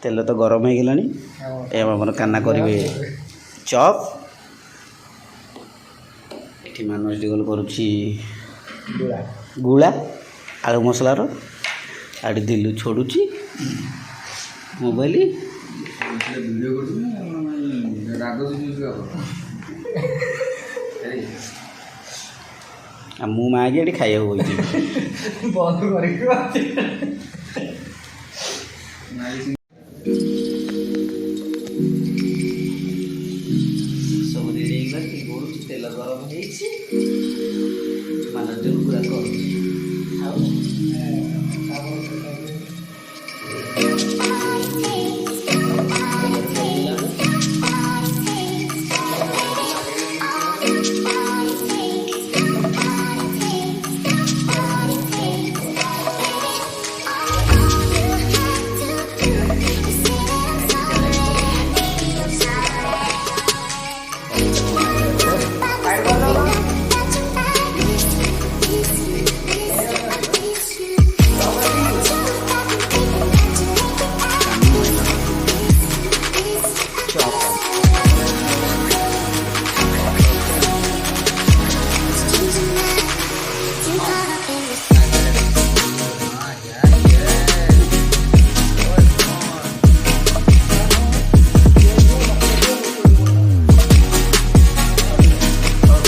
तेल तो गरम हो गलानी एम काना करेंगे चप ये मानस दिगल करुच्ची गुला आलू मसलार आड़ी दिलु छोड़ुची मोबाइल मु मागे ये खाया सब रेडी गोड़ तेल गरम मानस दिगल पूरा कर